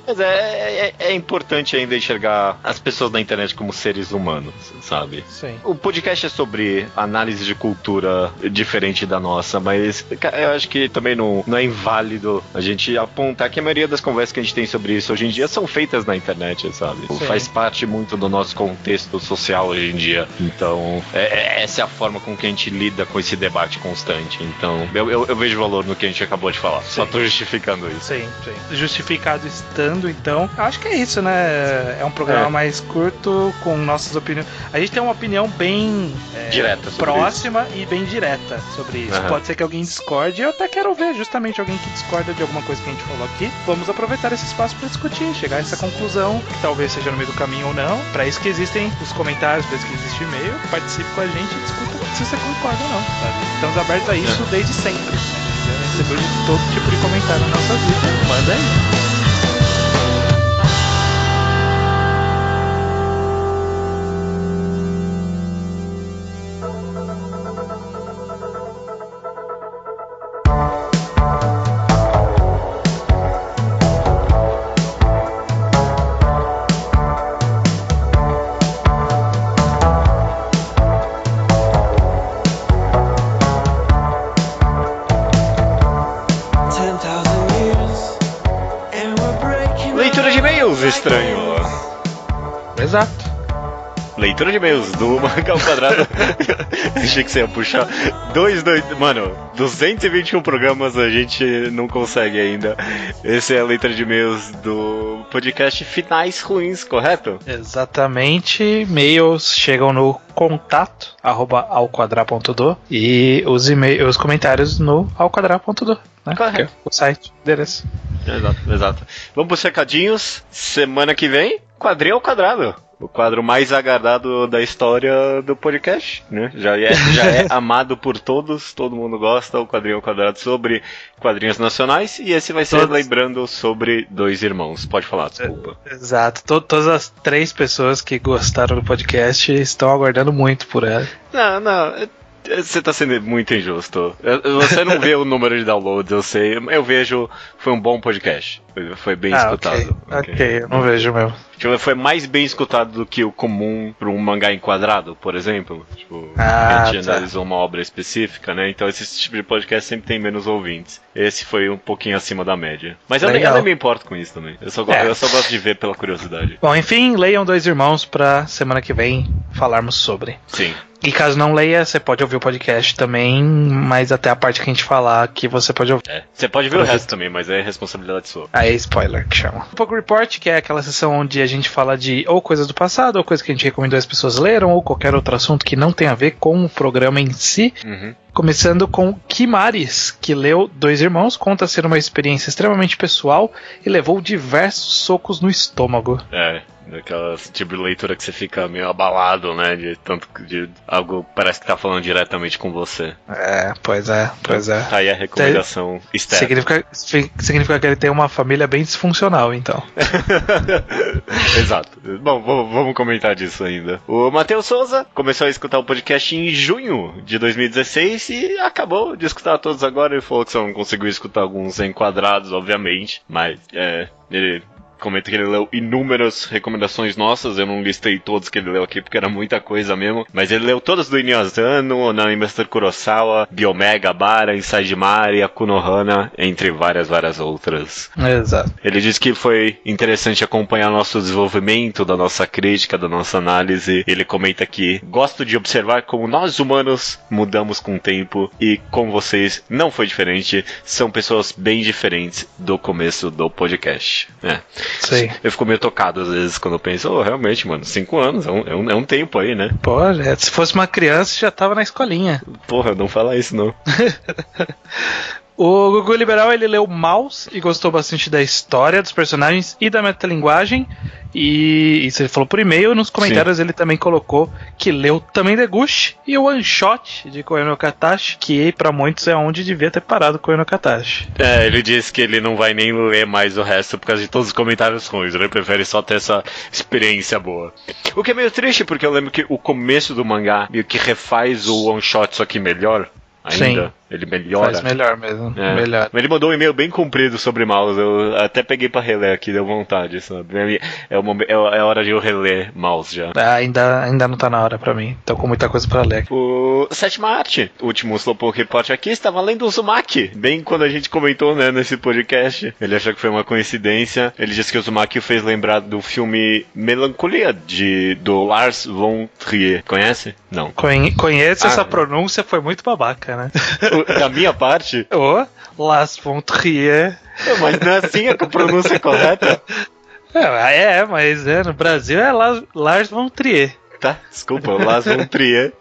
Mas é importante ainda enxergar as pessoas na internet como seres humanos, sabe? Sim. O podcast é sobre análise de cultura diferente da nossa, mas eu acho que também não é inválido a gente apontar que a maioria das conversas que a gente tem sobre isso hoje em dia são feitas na internet, sabe? Sim. Faz parte muito do nosso contexto social hoje em dia. Então, essa é a forma com que a gente lida com esse debate constante. Então, eu vejo valor no que a gente acabou de falar. Sim. Só tô justificando isso. Sim. Justificado estando, então, acho que é isso, né? É um programa mais curto, com nossas opiniões. A gente tem uma opinião bem direta, próxima e bem direta sobre isso. Pode ser que alguém discorde, eu até quero ver justamente alguém que discorda de alguma coisa que a gente falou aqui. Vamos aproveitar esse espaço para discutir, chegar a essa conclusão, que talvez seja no meio do caminho ou não. Para isso que existem os comentários, para isso que existe o e-mail, participe com a gente e discuta se você concorda ou não, sabe? Estamos abertos a isso desde sempre. Recebeu de todo tipo de comentário na nossa vida. Manda aí. Estranho. Exato. Leitura de e-mails do Mangá ao Quadrado. Achei que você ia puxar. Mano, 221 programas a gente não consegue ainda. Esse é a leitura de e-mails do podcast Finais Ruins, correto? Exatamente. E-mails chegam no contato @alquadra.do e os comentários no alquadra.do, né? Correto. O site, endereço. Exato. Vamos pros recadinhos. Semana que vem, Quadrinho ao Quadrado. o quadro mais aguardado da história do podcast, né? Já é amado por todos, todo mundo gosta, o Quadrinho ao Quadrado sobre quadrinhos nacionais, e esse vai ser lembrando sobre Dois Irmãos. Pode falar, desculpa. Exato, todas as 3 pessoas que gostaram do podcast estão aguardando muito por ela. Não, você tá sendo muito injusto. Você não vê o número de downloads, eu sei. Eu vejo, foi um bom podcast. Foi bem escutado. Ok, eu não vejo mesmo. Tipo, foi mais bem escutado do que o comum para um mangá enquadrado, por exemplo. Tipo, a gente analisou uma obra específica, né? Então esse tipo de podcast sempre tem menos ouvintes. Esse foi um pouquinho acima da média. Mas eu nem me importo com isso também. Eu só gosto de ver pela curiosidade. Bom, enfim, leiam Dois Irmãos pra semana que vem falarmos sobre. Sim. E caso não leia, você pode ouvir o podcast também, mas até a parte que a gente falar que você pode ouvir. Você pode ver o resto também, mas é responsabilidade sua. Aí é spoiler que chama. O Poco Report, que é aquela sessão onde a gente fala de ou coisas do passado, ou coisas que a gente recomendou as pessoas leram, ou qualquer outro assunto que não tem a ver com o programa em si. Uhum. Começando com Kimaris, que leu Dois Irmãos, conta ser uma experiência extremamente pessoal e levou diversos socos no estômago. Daquela tipo de leitura que você fica meio abalado, né? De algo parece que tá falando diretamente com você. Pois é. Tá aí a recomendação externa. Significa que ele tem uma família bem disfuncional, então. Exato. Bom, vamos comentar disso ainda. O Matheus Souza começou a escutar o podcast em junho de 2016 e acabou de escutar todos agora. Ele falou que só não conseguiu escutar alguns enquadrados, obviamente, mas ele comenta que ele leu inúmeras recomendações nossas. Eu não listei todos que ele leu aqui porque era muita coisa mesmo, mas ele leu todas do Inyo Asano, Onami Master Kurosawa, Biomega, Bara, Inside Mari, Akunohana, entre várias outras. Exato. Ele disse que foi interessante acompanhar nosso desenvolvimento, da nossa crítica, da nossa análise. Ele comenta que gosto de observar como nós humanos mudamos com o tempo e com vocês não foi diferente. São pessoas bem diferentes do começo do podcast. Sim. Eu fico meio tocado às vezes quando eu penso, realmente, mano, 5 anos é um tempo aí, né? Pô, se fosse uma criança já tava na escolinha. Porra, não fala isso não. O Gugu Liberal, ele leu Mouse e gostou bastante da história, dos personagens e da metalinguagem. E isso ele falou por e-mail. Nos comentários Sim. Ele também colocou que leu também Deguchi e o One Shot de Koe no Katachi, que pra muitos é onde devia ter parado Koe no Katachi. Ele disse que ele não vai nem ler mais o resto por causa de todos os comentários ruins. Ele prefere só ter essa experiência boa. O que é meio triste, porque eu lembro que o começo do mangá meio que refaz o One Shot, só que melhor ainda. Sim. Ele melhora. Faz melhor mesmo. Melhor. Ele mandou um e-mail bem comprido sobre Mouse. Eu até peguei pra reler aqui, deu vontade, sabe? É hora de eu reler Mouse já. Ainda não tá na hora pra mim. Tô com muita coisa pra ler. O Sétima Arte, o último Slowpoke Report aqui, estava lendo o Uzumaki. Bem quando a gente comentou, né, nesse podcast. Ele achou que foi uma coincidência. Ele disse que o Uzumaki o fez lembrar do filme Melancolia, do Lars von Trier. Conhece? Não. Conheço, essa pronúncia foi muito babaca, né? Da minha parte? Lars von Trier. Mas não é assim a pronúncia correta? Mas no Brasil é Lars von Trier. Tá, desculpa, Lars von Trier.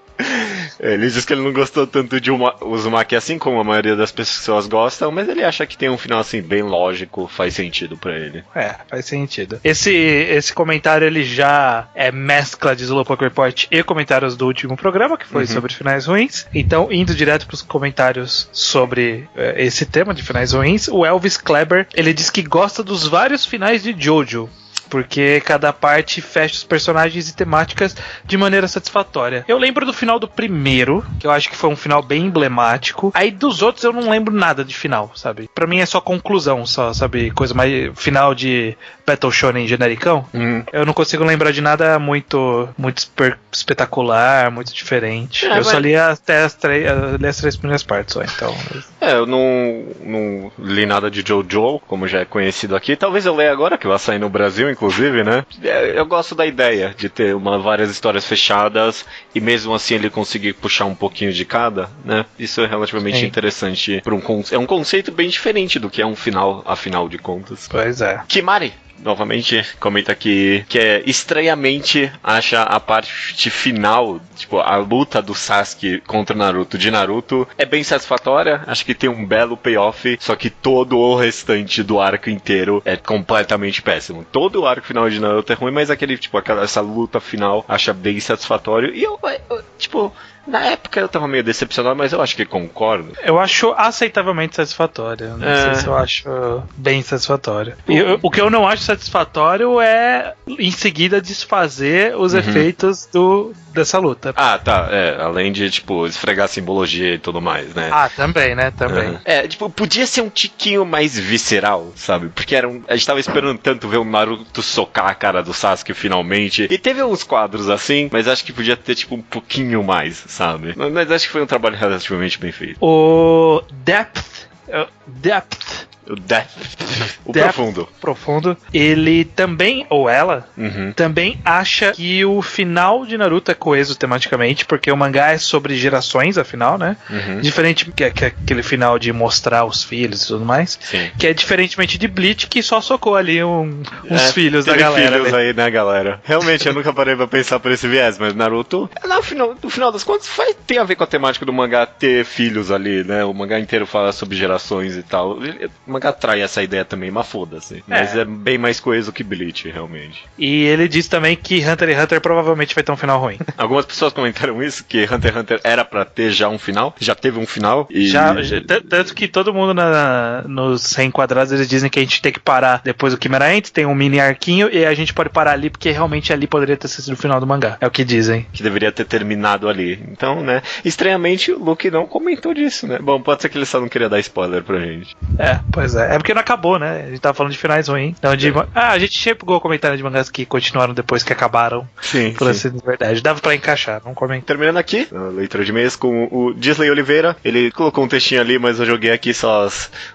Ele diz que ele não gostou tanto de Uzumaki assim como a maioria das pessoas gostam, mas ele acha que tem um final assim bem lógico, faz sentido pra ele. Faz sentido. Esse comentário ele já é mescla de Slowpoke Report e comentários do último programa, que foi sobre finais ruins. Então, indo direto pros comentários sobre esse tema de finais ruins, o Elvis Kleber, ele diz que gosta dos vários finais de Jojo, porque cada parte fecha os personagens e temáticas de maneira satisfatória. Eu lembro do final do primeiro, que eu acho que foi um final bem emblemático. Aí dos outros eu não lembro nada de final, sabe? Pra mim é só conclusão, sabe? Coisa mais final de Battle Shonen genericão. Eu não consigo lembrar de nada muito espetacular, muito diferente. Eu só li até as 3 primeiras partes só, então. Eu não li nada de Jojo, como já é conhecido aqui. Talvez eu leia agora, que vai sair no Brasil, inclusive, né? Eu gosto da ideia de ter várias histórias fechadas e mesmo assim ele conseguir puxar um pouquinho de cada, né? Isso é relativamente interessante. É um conceito bem diferente do que é um final, afinal de contas. Pois é. Kimari novamente, comenta aqui que estranhamente acha a parte final, tipo, a luta do Sasuke contra o Naruto de Naruto é bem satisfatória, acho que tem um belo payoff, só que todo o restante do arco inteiro é completamente péssimo. Todo o arco final de Naruto é ruim, mas essa luta final acha bem satisfatório. E eu tipo, na época eu tava meio decepcionado, mas eu acho que concordo. Eu acho aceitavelmente satisfatório. Não sei se eu acho bem satisfatório. O que eu não acho satisfatório é, em seguida, desfazer os efeitos dessa luta. Ah, tá. Além de, esfregar a simbologia e tudo mais, né? Ah, também, né? Também. Podia ser um tiquinho mais visceral, sabe? Porque a gente tava esperando tanto ver o Naruto socar a cara do Sasuke finalmente. E teve uns quadros assim, mas acho que podia ter, um pouquinho mais, sabe? Mas acho que foi um trabalho relativamente bem feito. O Depth. O profundo, ele também, ou ela, também acha que o final de Naruto é coeso tematicamente, porque o mangá é sobre gerações, afinal, né? Diferente que aquele final de mostrar os filhos e tudo mais. Sim. Que é diferentemente de Bleach, que só socou ali uns filhos da galera. Filhos aí, né, galera? Realmente, eu nunca parei pra pensar por esse viés, mas Naruto, no final das contas, tem a ver com a temática do mangá ter filhos ali, né? O mangá inteiro fala sobre gerações e tal. O mangá trai essa ideia também, mas foda-se. Mas é bem mais coeso que Bleach, realmente. E ele diz também que Hunter x Hunter provavelmente vai ter um final ruim. Algumas pessoas comentaram isso, que Hunter x Hunter era pra ter já um final, já teve um final. E tanto que todo mundo nos reenquadrados, eles dizem que a gente tem que parar depois do Chimera Ant, tem um mini arquinho, e a gente pode parar ali, porque realmente ali poderia ter sido o final do mangá. É o que dizem. Que deveria ter terminado ali. Então, né, estranhamente o Luke não comentou disso, né? Bom, pode ser que ele só não queria dar spoiler pra gente. Pois é. É porque não acabou, né? A gente tava falando de finais ruins. Então, a gente chegou a comentário de mangás que continuaram depois que acabaram. Sim. Por assim de verdade. Dava pra encaixar, não comenta. Terminando aqui, a leitura de e-mails com o Disley Oliveira. Ele colocou um textinho ali, mas eu joguei aqui só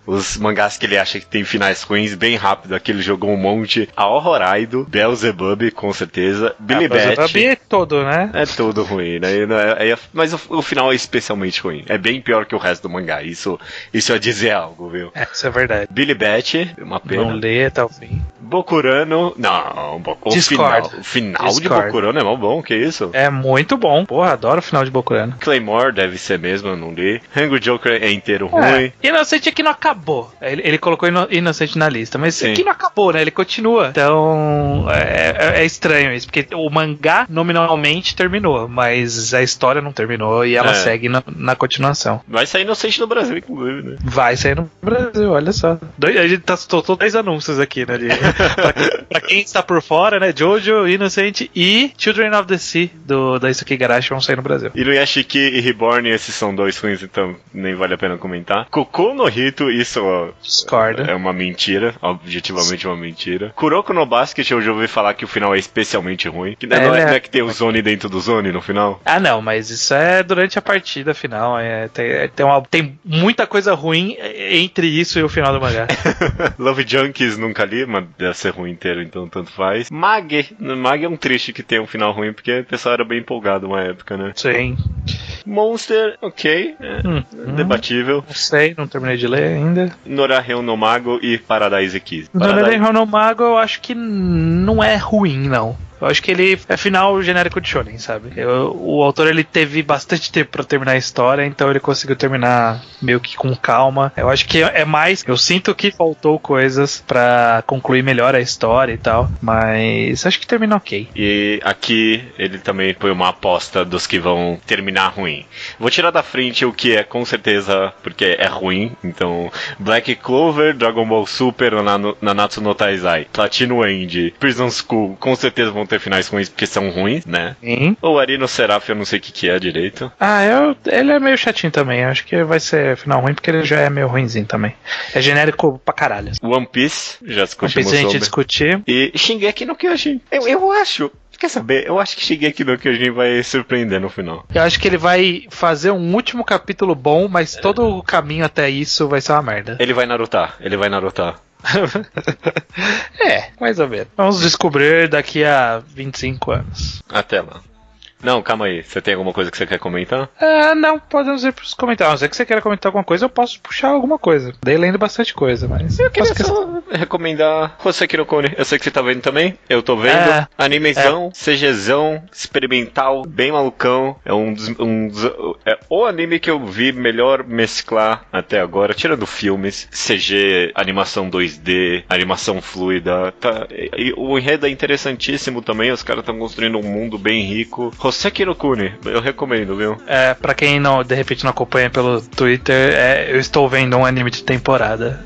os mangás que ele acha que tem finais ruins, bem rápido. Aqui ele jogou um monte. A Horroraido, Beelzebub, com certeza. Billy Bat. Beelzebub é todo, né? É todo ruim, né? Mas o final é especialmente ruim. É bem pior que o resto do mangá. Isso é dizer algo, viu? Isso é verdade. Billy Bat, uma pena. Não lê até o fim. Bokurano. Não, o final de Bokurano é mó bom, que isso? É muito bom. Porra, adoro o final de Bokurano. Claymore deve ser mesmo, eu não li. Hungry Joker é inteiro ruim. Inocente aqui não acabou. Ele colocou Inocente na lista, mas Sim. aqui não acabou, né? Ele continua. Então, é estranho isso, porque o mangá nominalmente terminou, mas a história não terminou e ela segue na continuação. Vai sair Inocente no Brasil, inclusive, né? Vai sair no Brasil, olha só. A gente soltou 2 anúncios aqui, né? Pra quem está por fora, né? Jojo, Innocent e Children of the Sea da Isuki Garashi vão sair no Brasil. Inuyashiki e Reborn, esses são 2 ruins, então nem vale a pena comentar. Kokou no Hito, isso Discordo. É uma mentira, objetivamente uma mentira. Kuroko no Basket, eu já ouvi falar que o final é especialmente ruim. Que não é que tem o Zone dentro do Zone no final? Ah, não, mas isso é durante a partida final. Tem muita coisa ruim entre isso e o final do mangá. Love Junkies nunca li, mas deve ser ruim inteiro, então tanto faz. Mag é um triste que tem um final ruim, porque o pessoal era bem empolgado uma época, né? Sim. Monster, ok, debatível. Não sei, não terminei de ler ainda. Noraheu no Mago e Paradise Kiss. Noraheu no Mago eu acho que não é ruim, não. Eu acho que ele é final genérico de shonen, sabe? O autor, ele teve bastante tempo pra terminar a história, então ele conseguiu terminar meio que com calma. Eu acho que é mais... Eu sinto que faltou coisas pra concluir melhor a história e tal, mas acho que termina ok. E aqui ele também põe uma aposta dos que vão terminar ruim. Vou tirar da frente o que é com certeza, porque é ruim. Então, Black Clover, Dragon Ball Super, Nanatsu no Taizai, Platinum End, Prison School, com certeza vão ter finais ruins porque são ruins, né? Sim. O Arino Seraph, eu não sei o que é direito. Ele é meio chatinho também. Acho que vai ser final ruim porque ele já é meio ruinzinho também. É genérico pra caralho. One Piece, já discutimos sobre. A gente discutir. E Shingeki no Kyojin. Eu acho... Quer saber? Eu acho que Shingeki no Kyojin vai surpreender no final. Eu acho que ele vai fazer um último capítulo bom, mas todo o caminho até isso vai ser uma merda. Ele vai narutar. Mais ou menos. Vamos descobrir daqui a 25 anos. Até lá. Não, calma aí. Você tem alguma coisa que você quer comentar? Não, podemos ir pros comentários. A não ser que você queira comentar alguma coisa, eu posso puxar alguma coisa. Dei lendo bastante coisa, mas... recomendar Hoseki no Kune. Eu sei que você tá vendo também. Eu tô vendo. Animezão, CGzão, experimental, bem malucão. É é o anime que eu vi melhor mesclar até agora, tirando filmes, CG, animação 2D, animação fluida. Tá, e o enredo é interessantíssimo também. Os caras estão construindo um mundo bem rico. Hoseki no Kune, eu recomendo, viu? Pra quem não, de repente não acompanha pelo Twitter, eu estou vendo um anime de temporada.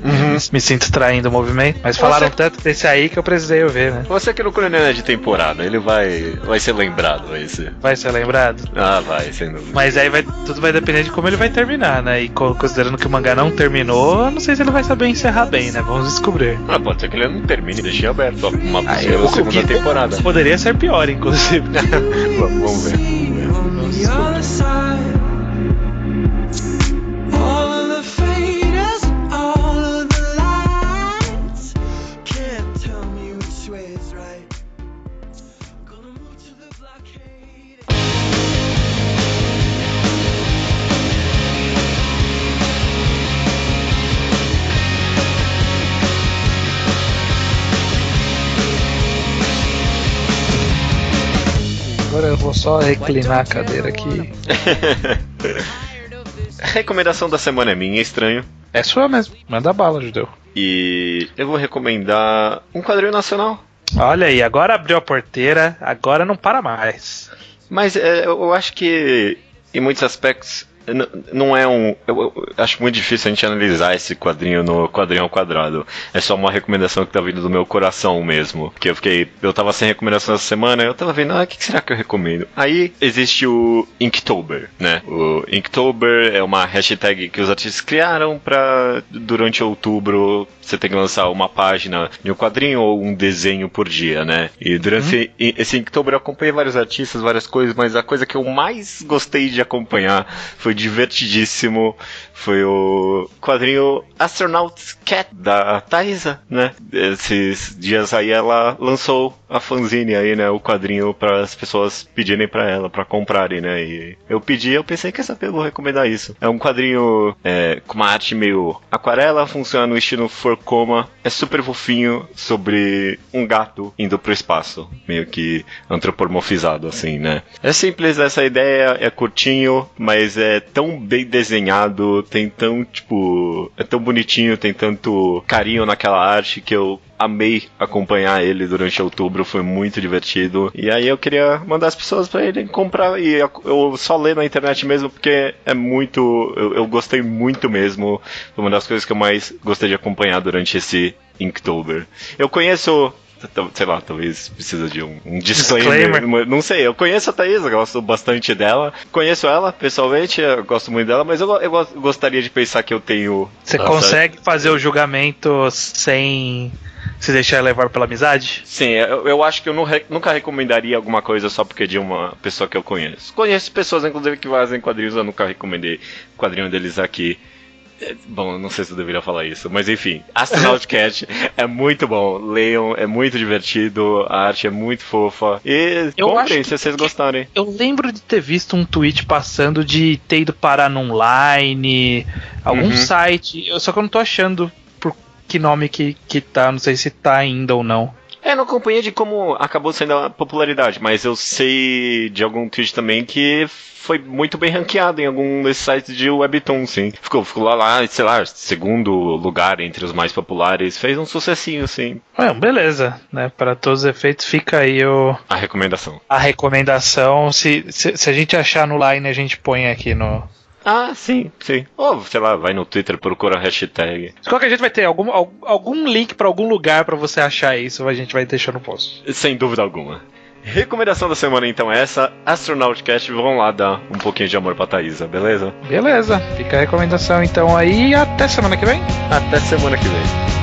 Me sinto traindo o movimento. Mas falaram tanto desse aí que eu precisei ver, né? Hoseki no Kune não é de temporada, ele vai ser lembrado, Vai ser lembrado? Ah, vai, sem dúvida. Mas aí tudo vai depender de como ele vai terminar, né? E considerando que o mangá não terminou, eu não sei se ele vai saber encerrar bem, né? Vamos descobrir. Pode ser que ele não termine, deixe aberto uma possível segunda temporada. Poderia ser pior, inclusive. Vamos ver. Vamos descobrir. Agora eu vou só reclinar a cadeira aqui. A recomendação da semana é minha, estranho. É sua mesmo, manda bala, Judeu. E eu vou recomendar um quadrinho nacional. Olha aí, agora abriu a porteira, agora não para mais. Mas eu acho que em muitos aspectos não é eu acho muito difícil a gente analisar esse quadrinho no quadrinho ao quadrado. É só uma recomendação que tá vindo do meu coração mesmo. Porque eu tava sem recomendação essa semana, eu tava vendo, o que será que eu recomendo? Aí existe o Inktober, né? O Inktober é uma hashtag que os artistas criaram pra, durante outubro, você tem que lançar uma página de um quadrinho ou um desenho por dia, né? E durante esse Inktober eu acompanhei vários artistas, várias coisas, mas a coisa que eu mais gostei de acompanhar foi divertidíssimo, foi o quadrinho Astronaut Cat da Thaisa, né? Esses dias aí ela lançou a fanzine aí, né? O quadrinho para as pessoas pedirem para ela, para comprarem, né? E eu pedi, eu pensei, quer saber, eu vou recomendar isso. É um quadrinho com uma arte meio aquarela, funciona no estilo Forcoma, é super fofinho, sobre um gato indo pro espaço, meio que antropomorfizado, assim, né? É simples essa ideia, é curtinho, mas é tão bem desenhado, tem tão, é tão bonitinho, tem tanto carinho naquela arte que eu amei acompanhar ele durante outubro, foi muito divertido. E aí eu queria mandar as pessoas pra ele comprar, e eu só ler na internet mesmo, porque é muito, eu gostei muito mesmo. Foi uma das coisas que eu mais gostei de acompanhar durante esse Inktober. Eu conheço, sei lá, talvez precisa de um disclaimer. Não sei, eu conheço a Thaís, eu gosto bastante dela. Conheço ela, pessoalmente, eu gosto muito dela, mas eu gostaria de pensar que eu tenho... Você consegue fazer o julgamento sem se deixar levar pela amizade? Sim, eu acho que eu nunca recomendaria alguma coisa só porque é de uma pessoa que eu conheço. Conheço pessoas, inclusive, que fazem quadrinhos, eu nunca recomendei o quadrinho deles aqui. Bom, não sei se eu deveria falar isso, mas enfim, Astronaut Cat é muito bom, leiam, é muito divertido, a arte é muito fofa, e comprem se vocês gostarem. Eu lembro de ter visto um tweet passando de ter ido parar num Line, algum site, só que eu não tô achando por que nome que tá, não sei se tá ainda ou não. Não acompanhei de como acabou sendo a popularidade, mas eu sei de algum tweet também que foi muito bem ranqueado em algum desses sites de Webtoon, sim. Ficou lá, sei lá, segundo lugar entre os mais populares. Fez um sucessinho, sim. Beleza, né? Para todos os efeitos, fica aí a recomendação. A recomendação, se a gente achar no Line, a gente põe aqui no... Ah, sim. Ou, sei lá, vai no Twitter, procura a hashtag. De qualquer jeito vai ter algum link pra algum lugar pra você achar isso, a gente vai deixar no post. Sem dúvida alguma. Recomendação da semana então é essa, Astronaut Cat. Vamos lá dar um pouquinho de amor pra Thaisa, beleza? Beleza, fica a recomendação então aí, até semana que vem. Até semana que vem.